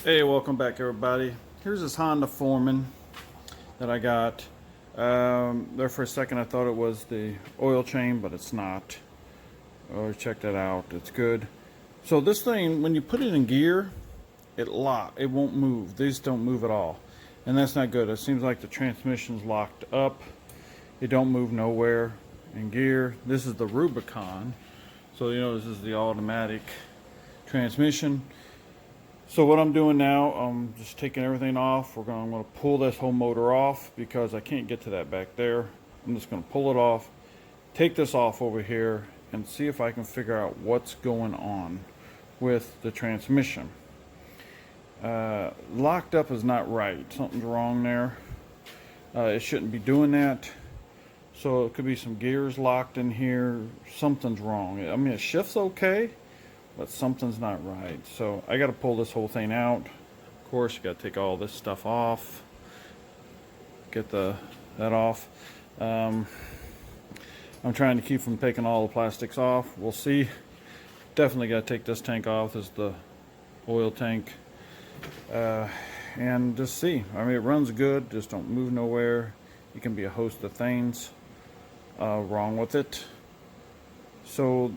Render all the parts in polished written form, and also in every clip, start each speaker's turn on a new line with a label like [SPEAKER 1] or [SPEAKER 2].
[SPEAKER 1] Hey, welcome back everybody. Here's this Honda Foreman that I got. There for a second I thought it was the oil chain, but it's not. Oh, check that out. It's good. So this thing, when you put it in gear, it won't move. These don't move at all. And that's not good. It seems like the transmission's locked up. It don't move nowhere in gear. This is the Rubicon. So you know this is the automatic transmission. So what I'm doing now, I'm just taking everything off. I'm going to pull this whole motor off because I can't get to that back there. I'm just going to pull it off, take this off over here, and see if I can figure out what's going on with the transmission. Locked up is not right. Something's wrong there. It shouldn't be doing that. So it could be some gears locked in here. Something's wrong. I mean, it shifts okay, but something's not right. So I got to pull this whole thing out. Of course, you got to take all this stuff off. Get that off. I'm trying to keep from taking all the plastics off. We'll see. Definitely got to take this tank off. This is the oil tank. And just see. I mean, it runs good. Just don't move nowhere. It can be a host of things wrong with it. So,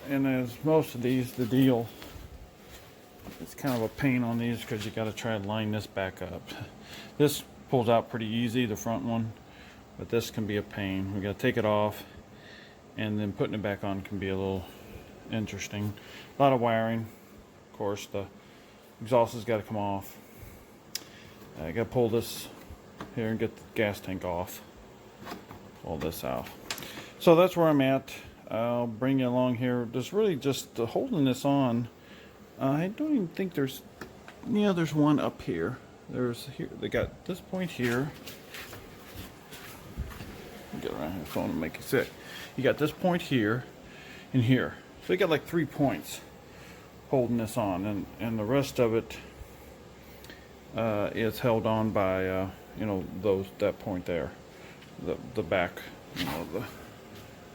[SPEAKER 1] and as most of these, the deal, it's kind of a pain on these because you got to try and line this back up. This pulls out pretty easy, the front one, but this can be a pain. We got to take it off, and then putting it back on can be a little interesting. A lot of wiring. Of course, the exhaust has got to come off. I got to pull this here and get the gas tank off. Pull this out. So that's where I'm at. I'll bring you along here. There's really just holding this on. I don't even think there's. Yeah, there's one up here. There's here. They got this point here. Get around here, phone and make it sick. You got this point here, and here. So you got like 3 points holding this on, and the rest of it is held on by you know, that point there, the back, you know, the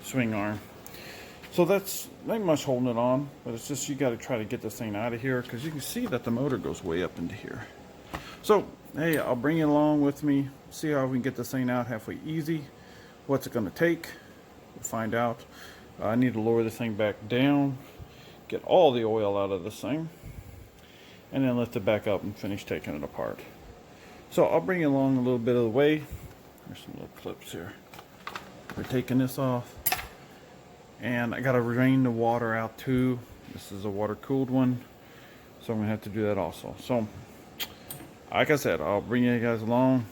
[SPEAKER 1] swing arm. So that's not much holding it on, but it's just you got to try to get this thing out of here because you can see that the motor goes way up into here. So hey, I'll bring you along with me, see how we can get this thing out halfway easy. What's it going to take? We'll find out. I need to lower this thing back down, get all the oil out of this thing, and then lift it back up and finish taking it apart. So I'll bring you along a little bit of the way. There's some little clips here. We're taking this off. And I gotta drain the water out too. This is a water cooled one, so I'm gonna have to do that also. So like I said, I'll bring you guys along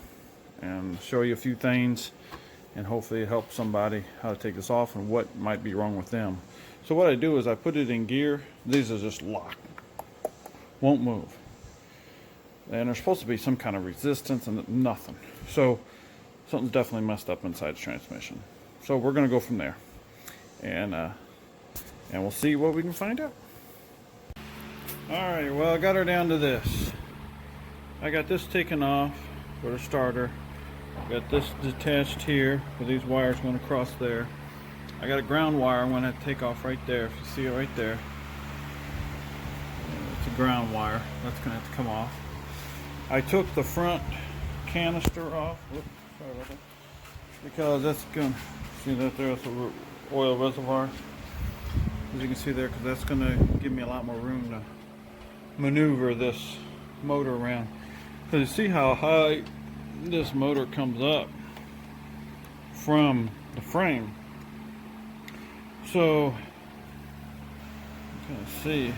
[SPEAKER 1] and show you a few things, and hopefully it helps somebody how to take this off and what might be wrong with them. So what I do is I put it in gear. These are just locked, won't move, and there's supposed to be some kind of resistance and nothing. So something's definitely messed up inside the transmission. So we're gonna go from there. And we'll see what we can find out. Alright, well, I got her down to this. I got this taken off for the starter. Got this detached here with these wires going across there. I got a ground wire I'm going to have to take off right there. If you see it right there, it's a ground wire. That's going to have to come off. I took the front canister off. Whoops, sorry about that. Because that's going to, see that there's a oil reservoir, as you can see there, because that's going to give me a lot more room to maneuver this motor around. So you see how high this motor comes up from the frame. So you can see,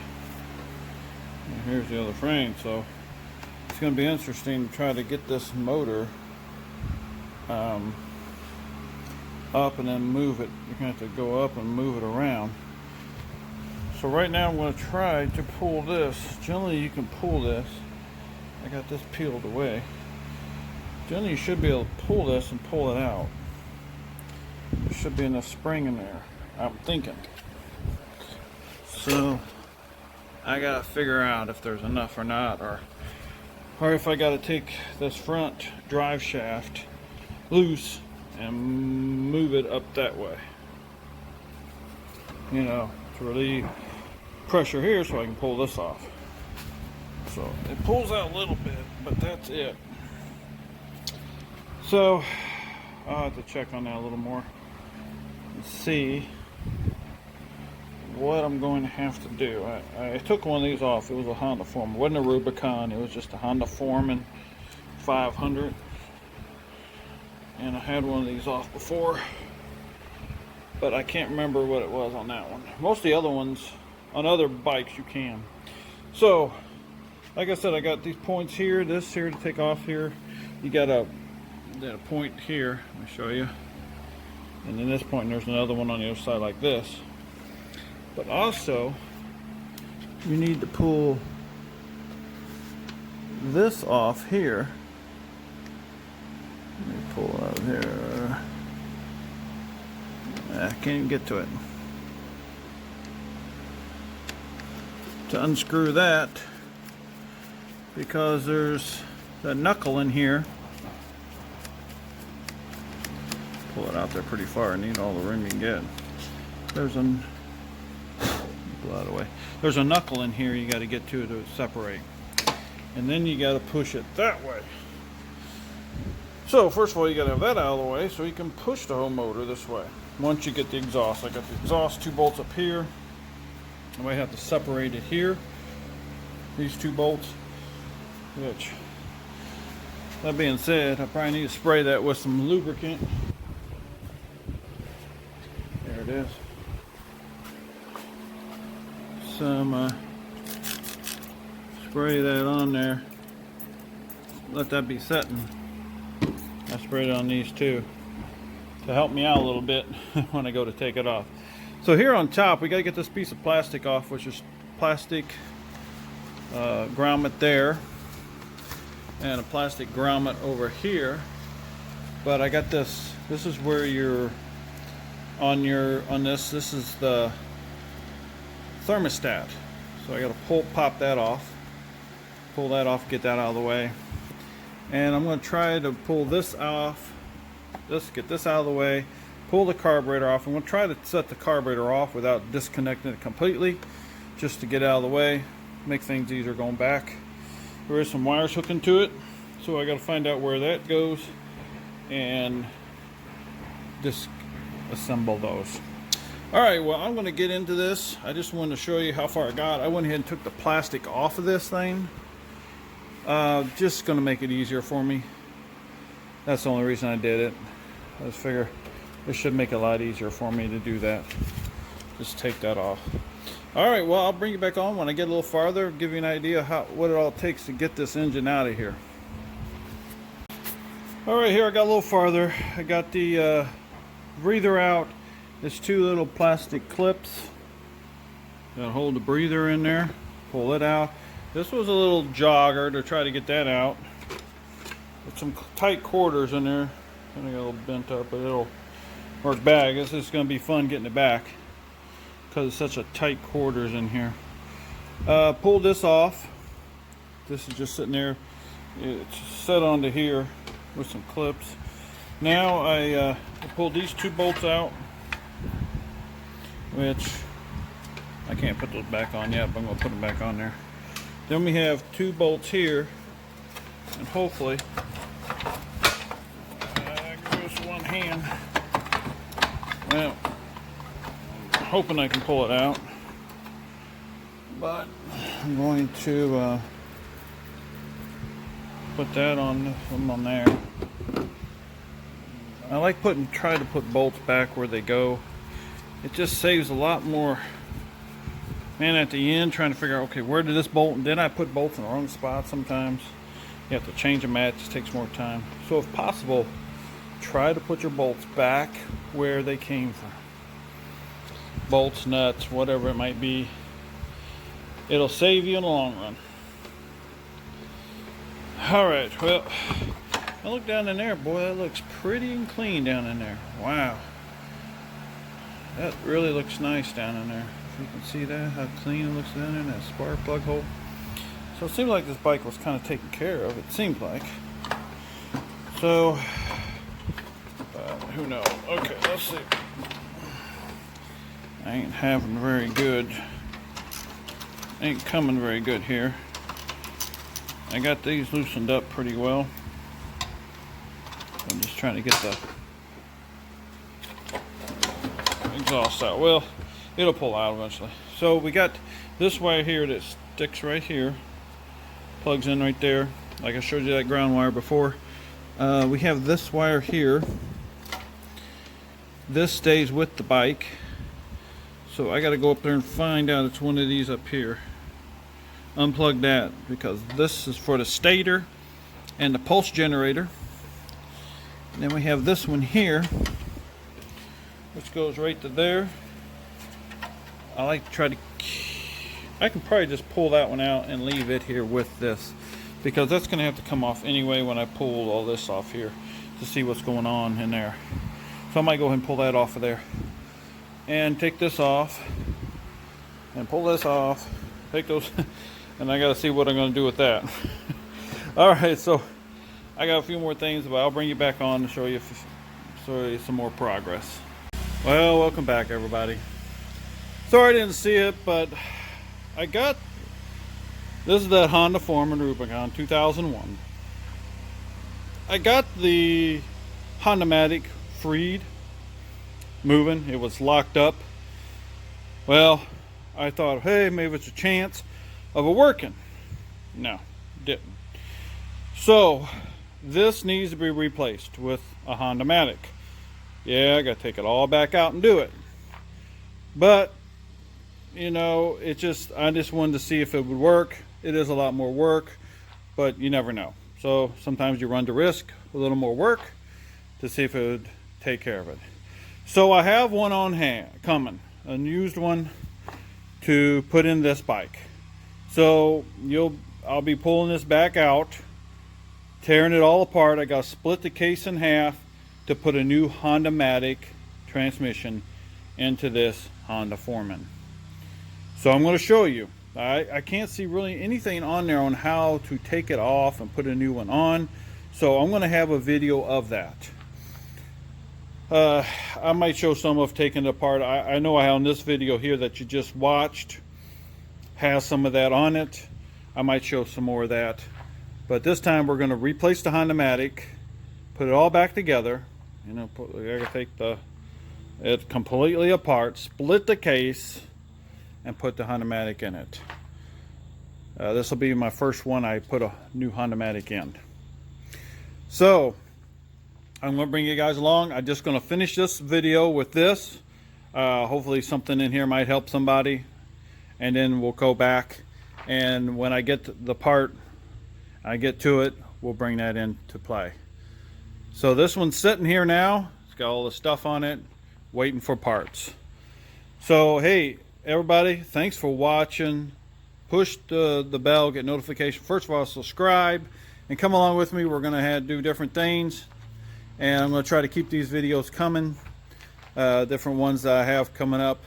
[SPEAKER 1] and here's the other frame. So it's going to be interesting to try to get this motor up and then move it. You're going to have to go up and move it around. So right now I'm going to try to pull this. Generally you can pull this. I got this peeled away. Generally you should be able to pull this and pull it out. There should be enough spring in there, I'm thinking. So I got to figure out if there's enough or not, or if I got to take this front drive shaft loose and move it up that way, you know, to relieve pressure here so I can pull this off. So it pulls out a little bit, but that's it. So I'll have to check on that a little more and see what I'm going to have to do. I took one of these off. It was a Honda Foreman. It wasn't a Rubicon. It was just a Honda Foreman 500. And I had one of these off before, but I can't remember what it was on that one. Most of the other ones, on other bikes, you can. So, like I said, I got these points here, this here to take off here. You got a point here, let me show you. And then this point, and there's another one on the other side like this. But also, you need to pull this off here. Let me pull out here. I can't even get to it. To unscrew that, because there's the knuckle in here. Pull it out there pretty far. I need all the room you can get. There's pull out of the way. There's a knuckle in here you got to get to separate, and then you got to push it that way. So first of all, you got to have that out of the way so you can push the whole motor this way. Once you get the exhaust, I got the exhaust 2 bolts up here. I might have to separate it here. These 2 bolts. Which, that being said, I probably need to spray that with some lubricant. There it is. Some spray that on there. Let that be setting. I sprayed it on these too to help me out a little bit when I go to take it off. So here on top, we got to get this piece of plastic off, which is plastic grommet there, and a plastic grommet over here. But I got this. This is where you're on this. This is the thermostat. So I got to pop that off. Pull that off. Get that out of the way. And I'm going to try to pull this off. Get this out of the way. Pull the carburetor off. I'm going to try to set the carburetor off without disconnecting it completely, just to get out of the way, make things easier going back. There is some wires hooking to it, so I got to find out where that goes and disassemble those. Alright, well, I'm going to get into this. I just wanted to show you how far I got. I went ahead and took the plastic off of this thing. Just going to make it easier for me. That's the only reason I did it. I just figure it should make it a lot easier for me to do that. Just take that off. Alright, well, I'll bring you back on when I get a little farther, give you an idea what it all takes to get this engine out of here. Alright, here I got a little farther. I got the breather out. There's 2 little plastic clips. Gotta hold the breather in there. Pull it out. This was a little jogger to try to get that out. With some tight quarters in there. Kind of got a little bent up, but it'll work back. This is going to be fun getting it back because it's such a tight quarters in here. Pull this off. This is just sitting there. It's set onto here with some clips. Now I pulled these 2 bolts out, which I can't put those back on yet, but I'm going to put them back on there. Then we have 2 bolts here, and hopefully, goes one hand. Well, I'm hoping I can pull it out, but I'm going to put that on there. I like try to put bolts back where they go. It just saves a lot more. Man, at the end, trying to figure out, okay, where did this bolt, and then I put bolts in the wrong spot sometimes. You have to change them at, it just takes more time. So if possible, try to put your bolts back where they came from. Bolts, nuts, whatever it might be. It'll save you in the long run. Alright, well, I look down in there, boy, that looks pretty and clean down in there. Wow. That really looks nice down in there. If you can see that, how clean it looks down in that spark plug hole. So it seems like this bike was kind of taken care of, it seems like. So, who knows? Okay, let's see. I ain't having very good, ain't coming very good here. I got these loosened up pretty well. I'm just trying to get the exhaust out. Well, it'll pull out eventually. So we got this wire here that sticks right here, plugs in right there, like I showed you that ground wire before. We have this wire here. This stays with the bike, so I got to go up there and find out it's one of these up here. Unplug that, because this is for the stator and the pulse generator. And then we have this one here, which goes right to there. I like to try to, I can probably just pull that one out and leave it here with this, because that's going to have to come off anyway when I pull all this off here to see what's going on in there. So I might go ahead and pull that off of there and take this off and pull this off, take those, and I got to see what I'm going to do with that. All right, so I got a few more things, but I'll bring you back on to show you some more progress. Well, welcome back, everybody. Sorry I didn't see it, but I got, this is that Honda Rubicon 2001. I got the Honda-matic freed, moving. It was locked up. Well, I thought, hey, maybe it's a chance of it working. No, didn't. So this needs to be replaced with a Honda-matic. Yeah, I gotta take it all back out and do it. But you know, I just wanted to see if it would work. It is a lot more work, but you never know. So sometimes you run the risk, a little more work, to see if it would take care of it. So I have one on hand coming, a used one to put in this bike. So I'll be pulling this back out, tearing it all apart. I got to split the case in half to put a new Honda-matic transmission into this Honda Foreman. So I'm going to show you. I can't see really anything on there on how to take it off and put a new one on. So I'm going to have a video of that. I might show some of taking it apart. I know how in this video here that you just watched has some of that on it. I might show some more of that. But this time we're going to replace the Honda-matic, put it all back together. You know, I gotta take it completely apart, split the case, and put the Honda-matic in it. This will be my first one I put a new Honda-matic in. So I'm going to bring you guys along. I'm just going to finish this video with this. Hopefully something in here might help somebody, and then we'll go back, and when I get the part, I get to it, we'll bring that into play. So this one's sitting here now. It's got all the stuff on it, waiting for parts. So hey everybody, thanks for watching. Push the bell, get notification. First of all, subscribe and come along with me. We're gonna do different things, and I'm gonna try to keep these videos coming, different ones that I have coming up.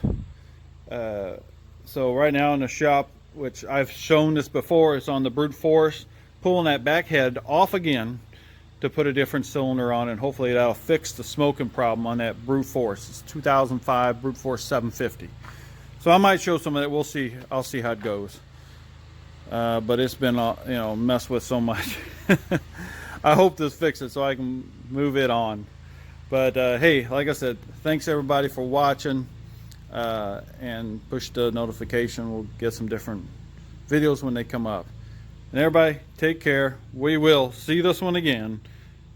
[SPEAKER 1] So right now in the shop, which I've shown this before, it's on the brute force, pulling that back head off again to put a different cylinder on, and hopefully that'll fix the smoking problem on that brute force. It's 2005 brute force 750. So I might show some of that. We'll see. I'll see how it goes. But it's been messed with so much. I hope this fixes it so I can move it on. But hey, like I said, thanks everybody for watching, and push the notification. We'll get some different videos when they come up. And everybody, take care. We will see this one again,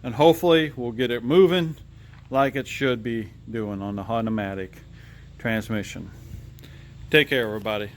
[SPEAKER 1] and hopefully we'll get it moving like it should be doing on the Honda-matic transmission. Take care, everybody.